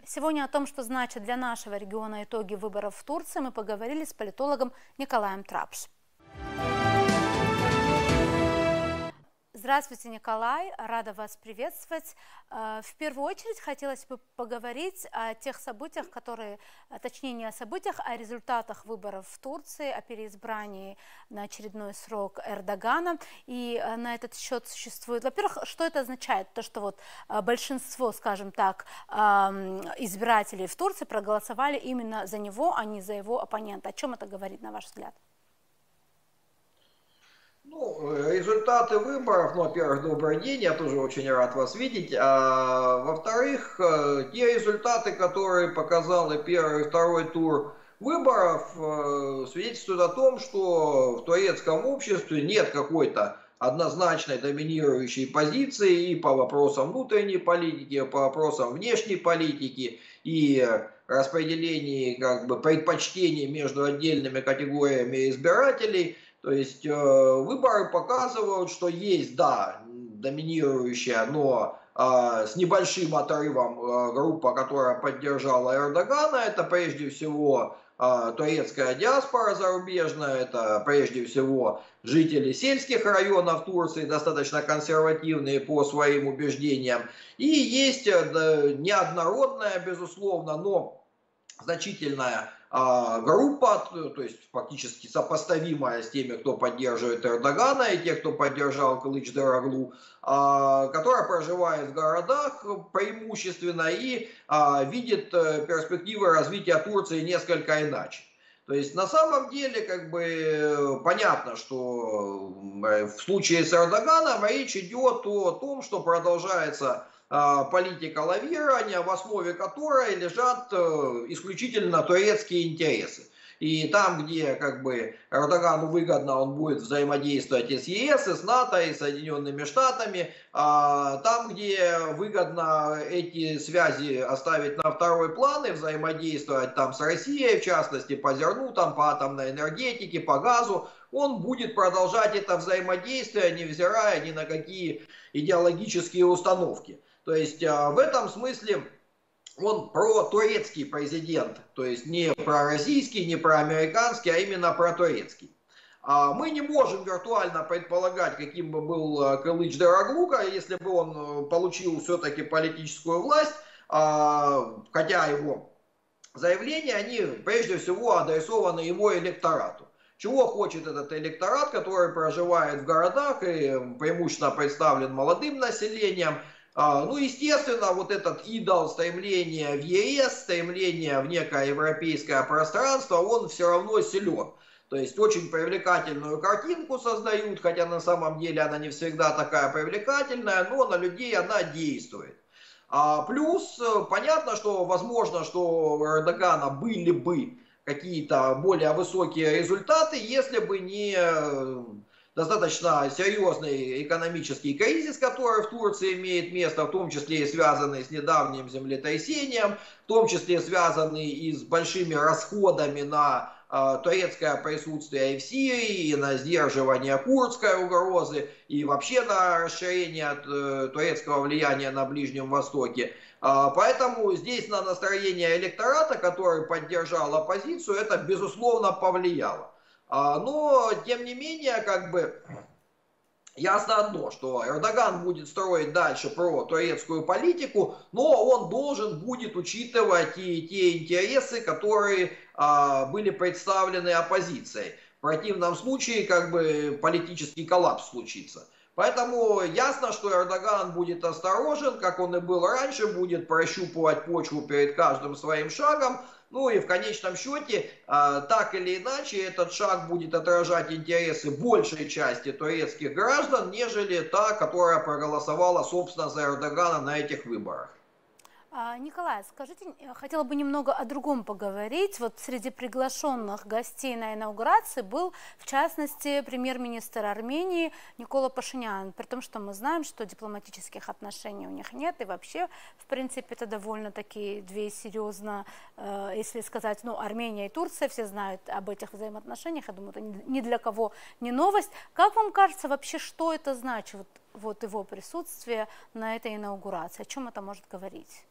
Сегодня о том, что значит для нашего региона итоги выборов в Турции, мы поговорили с политологом Николаем Трапш. Здравствуйте, Николай, рада вас приветствовать. В первую очередь хотелось бы поговорить о тех событиях, точнее не о событиях, а о результатах выборов в Турции, о переизбрании на очередной срок Эрдогана. И на этот счет существует, во-первых, что это означает? То, что вот большинство, скажем так, избирателей в Турции проголосовали именно за него, а не за его оппонента. О чем это говорит, на ваш взгляд? Результаты выборов, во-первых, добрый день, я тоже очень рад вас видеть, а во-вторых, те результаты, которые показал и первый, и второй тур выборов, свидетельствуют о том, что в турецком обществе нет какой-то однозначной доминирующей позиции и по вопросам внутренней политики, и по вопросам внешней политики, и распределении предпочтений между отдельными категориями избирателей. То есть выборы показывают, что есть, да, доминирующая, но с небольшим отрывом группа, которая поддержала Эрдогана. Это прежде всего турецкая диаспора зарубежная, это прежде всего жители сельских районов Турции, достаточно консервативные по своим убеждениям. И есть неоднородная, безусловно, но значительная группа, то есть фактически сопоставимая с теми, кто поддерживает Эрдогана, и те, кто поддержал Кылычдароглу, которая проживает в городах преимущественно и видит перспективы развития Турции несколько иначе. То есть на самом деле понятно, что в случае с Эрдоганом речь идет о том, что продолжается политика лавирования, в основе которой лежат исключительно турецкие интересы. И там, где Эрдогану выгодно, он будет взаимодействовать и с ЕС, и с НАТО, и с Соединенными Штатами. Там, где выгодно эти связи оставить на второй план и взаимодействовать там с Россией, в частности по зерну, там, по атомной энергетике, по газу, он будет продолжать это взаимодействие, невзирая ни на какие идеологические установки. То есть в этом смысле он протурецкий президент, то есть не пророссийский, не проамериканский, а именно протурецкий. Мы не можем виртуально предполагать, каким бы был Кылычдароглу, если бы он получил все-таки политическую власть, хотя его заявления, они прежде всего адресованы его электорату. Чего хочет этот электорат, который проживает в городах и преимущественно представлен молодым населением? Естественно, вот этот идол стремления в ЕС, стремления в некое европейское пространство, он все равно силен. То есть очень привлекательную картинку создают, хотя на самом деле она не всегда такая привлекательная, но на людей она действует. Плюс понятно, что возможно, что у Эрдогана были бы какие-то более высокие результаты, если бы не достаточно серьезный экономический кризис, который в Турции имеет место, в том числе и связанный с недавним землетрясением, в том числе связанный и с большими расходами на турецкое присутствие и в Сирии, и на сдерживание курдской угрозы, и вообще на расширение турецкого влияния на Ближнем Востоке. Поэтому здесь на настроение электората, который поддержал оппозицию, это безусловно повлияло. Но, тем не менее, ясно одно, что Эрдоган будет строить дальше протурецкую политику, но он должен будет учитывать и те интересы, которые были представлены оппозицией. В противном случае политический коллапс случится. Поэтому ясно, что Эрдоган будет осторожен, как он и был раньше, будет прощупывать почву перед каждым своим шагом. И в конечном счете, так или иначе, этот шаг будет отражать интересы большей части турецких граждан, нежели та, которая проголосовала, собственно, за Эрдогана на этих выборах. Николай, скажите, хотела бы немного о другом поговорить. Вот среди приглашенных гостей на инаугурации был, в частности, премьер-министр Армении Никола Пашинян, при том, что мы знаем, что дипломатических отношений у них нет, и вообще, в принципе, это довольно-таки две серьезно, если сказать, Армения и Турция, все знают об этих взаимоотношениях, я думаю, это ни для кого не новость. Как вам кажется вообще, что это значит, вот его присутствие на этой инаугурации, о чем это может говорить?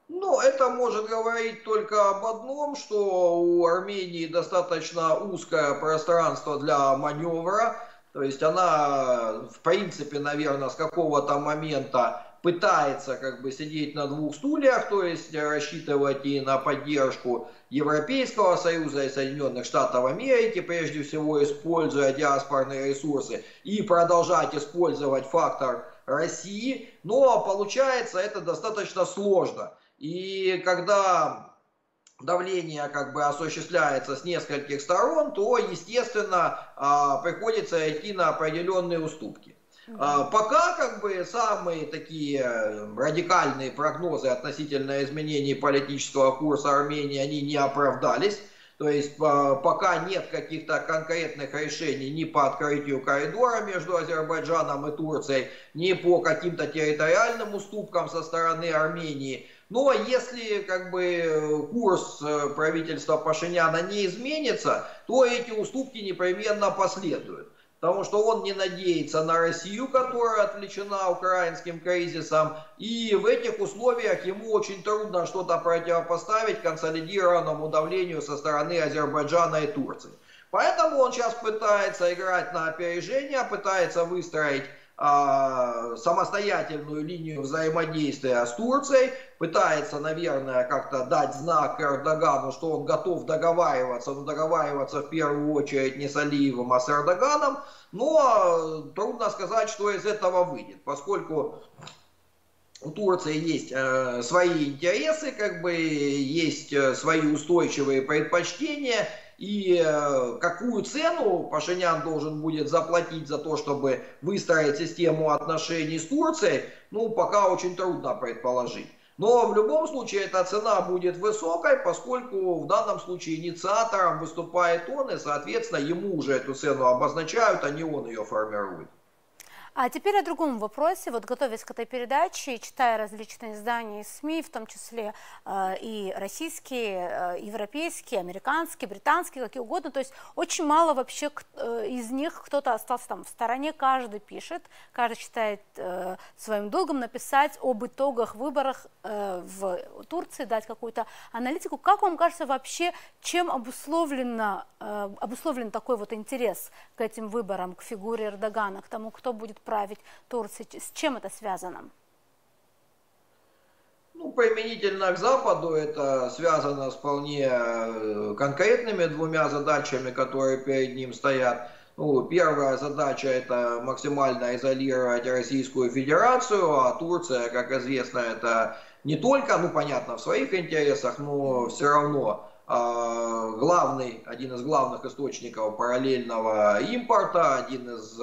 Ну, это может говорить только об одном, что у Армении достаточно узкое пространство для маневра. То есть она, в принципе, наверное, с какого-то момента пытается как бы сидеть на двух стульях, то есть рассчитывать и на поддержку Европейского Союза и Соединенных Штатов Америки, прежде всего используя диаспорные ресурсы, и продолжать использовать фактор России, но получается это достаточно сложно. И когда давление как бы осуществляется с нескольких сторон, то, естественно, приходится идти на определенные уступки. Пока как бы самые такие радикальные прогнозы относительно изменений политического курса Армении, они не оправдались. То есть пока нет каких-то конкретных решений ни по открытию коридора между Азербайджаном и Турцией, ни по каким-то территориальным уступкам со стороны Армении. Но если как бы курс правительства Пашиняна не изменится, то эти уступки непременно последуют. Потому что он не надеется на Россию, которая отвлечена украинским кризисом, и в этих условиях ему очень трудно что-то противопоставить консолидированному давлению со стороны Азербайджана и Турции. Поэтому он сейчас пытается играть на опережение, пытается выстроить самостоятельную линию взаимодействия с Турцией, пытается, наверное, как-то дать знак Эрдогану, что он готов договариваться, но договариваться в первую очередь не с Алиевым, а с Эрдоганом, но трудно сказать, что из этого выйдет, поскольку у Турции есть свои интересы, как бы есть свои устойчивые предпочтения, и какую цену Пашинян должен будет заплатить за то, чтобы выстроить систему отношений с Турцией, ну, пока очень трудно предположить. Но в любом случае эта цена будет высокой, поскольку в данном случае инициатором выступает он, и, соответственно, ему уже эту цену обозначают, а не он ее формирует. А теперь о другом вопросе. Вот готовясь к этой передаче, читая различные издания и СМИ, в том числе и российские, европейские, американские, британские, какие угодно, то есть очень мало вообще из них кто-то остался там в стороне, каждый пишет, каждый считает своим долгом написать об итогах выборов в Турции, дать какую-то аналитику. Как вам кажется вообще, чем обусловлен такой вот интерес к этим выборам, к фигуре Эрдогана, к тому, кто будет править Турцией? С чем это связано? Ну, применительно к Западу это связано с вполне конкретными двумя задачами, которые перед ним стоят. Ну, первая задача — это максимально изолировать Российскую Федерацию, а Турция, как известно, это не только, ну, понятно, в своих интересах, но все равно один из главных источников параллельного импорта, один из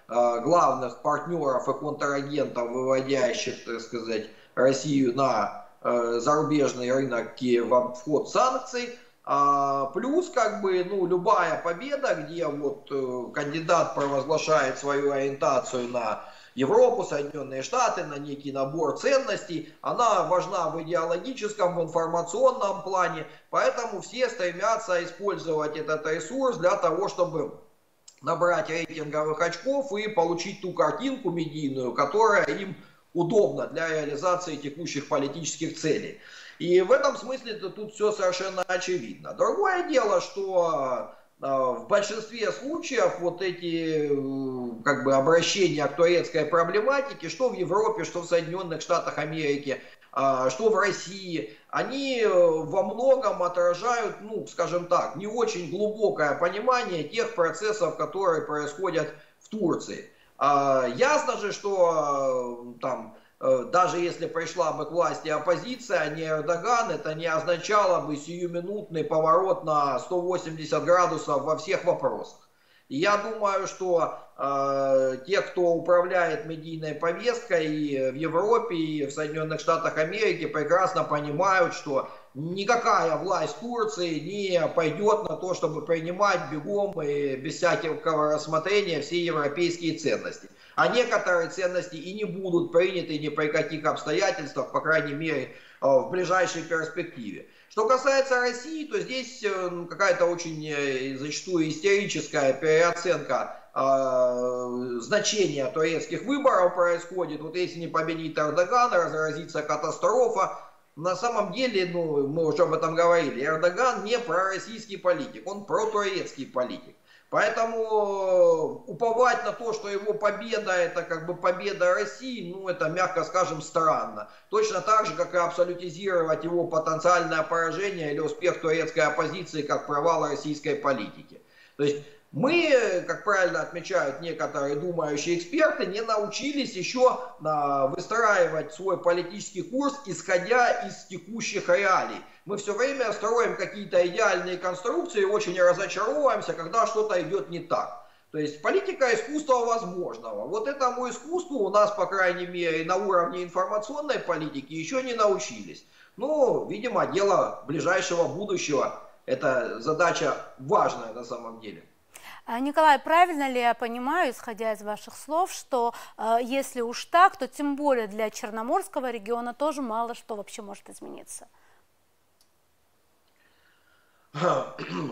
главных партнеров и контрагентов, выводящих, так сказать, Россию на зарубежный рынок в вход санкций. Плюс, как бы, ну, любая победа, где вот кандидат провозглашает свою ориентацию на Европу, Соединенные Штаты, на некий набор ценностей, она важна в идеологическом, в информационном плане, поэтому все стремятся использовать этот ресурс для того, чтобы набрать рейтинговых очков и получить ту картинку медийную, которая им удобна для реализации текущих политических целей. И в этом смысле тут все совершенно очевидно. Другое дело, что в большинстве случаев вот эти как бы обращения к турецкой проблематике, что в Европе, что в Соединенных Штатах Америки, что в России, они во многом отражают, ну, скажем так, не очень глубокое понимание тех процессов, которые происходят в Турции. Ясно же, что там даже если пришла бы к власти оппозиция, а не Эрдоган, это не означало бы сиюминутный поворот на 180 градусов во всех вопросах. И я думаю, что те, кто управляет медийной повесткой и в Европе, и в Соединенных Штатах Америки, прекрасно понимают, что никакая власть Турции не пойдет на то, чтобы принимать бегом и без всякого рассмотрения все европейские ценности. А некоторые ценности и не будут приняты ни при каких обстоятельствах, по крайней мере, в ближайшей перспективе. Что касается России, то здесь какая-то очень зачастую истерическая переоценка значения турецких выборов происходит. Вот если не победит Эрдоган, разразится катастрофа. на самом деле, ну, мы уже об этом говорили, Эрдоган не пророссийский политик, он протурецкий политик. Поэтому уповать на то, что его победа это как бы победа России, ну это, мягко скажем, странно. Точно так же, как и абсолютизировать его потенциальное поражение или успех турецкой оппозиции как провал российской политики. То есть мы, как правильно отмечают некоторые думающие эксперты, не научились еще выстраивать свой политический курс, исходя из текущих реалий. Мы все время строим какие-то идеальные конструкции и очень разочаровываемся, когда что-то идет не так. То есть политика искусства возможного. Вот этому искусству у нас, по крайней мере, на уровне информационной политики еще не научились. Ну, видимо, дело ближайшего будущего. Это задача важная на самом деле. Николай, правильно ли я понимаю, исходя из ваших слов, что если уж так, то тем более для Черноморского региона тоже мало что вообще может измениться?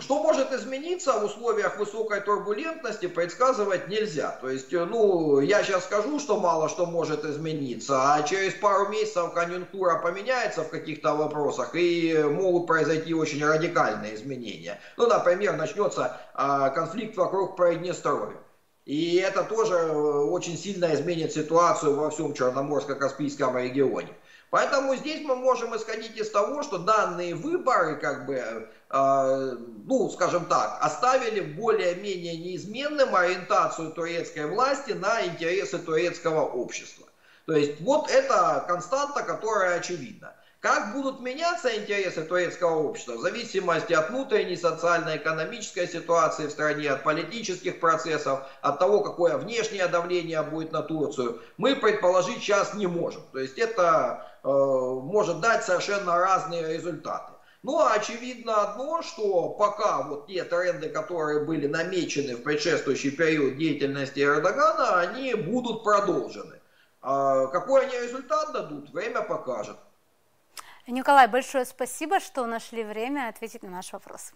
Что может измениться в условиях высокой турбулентности, предсказывать нельзя. То есть, ну, я сейчас скажу, что мало что может измениться, а через пару месяцев конъюнктура поменяется в каких-то вопросах и могут произойти очень радикальные изменения. Ну, например, начнется конфликт вокруг Приднестровья. И это тоже очень сильно изменит ситуацию во всем Черноморско-Каспийском регионе. Поэтому здесь мы можем исходить из того, что данные выборы, как бы, ну, скажем так, оставили более-менее неизменным ориентацию турецкой власти на интересы турецкого общества. То есть вот это константа, которая очевидна. Как будут меняться интересы турецкого общества в зависимости от внутренней социально-экономической ситуации в стране, от политических процессов, от того, какое внешнее давление будет на Турцию, мы предположить сейчас не можем. То есть это может дать совершенно разные результаты. Но очевидно одно, что пока вот те тренды, которые были намечены в предшествующий период деятельности Эрдогана, они будут продолжены. Какой они результат дадут, время покажет. Николай, большое спасибо, что нашли время ответить на наш вопрос.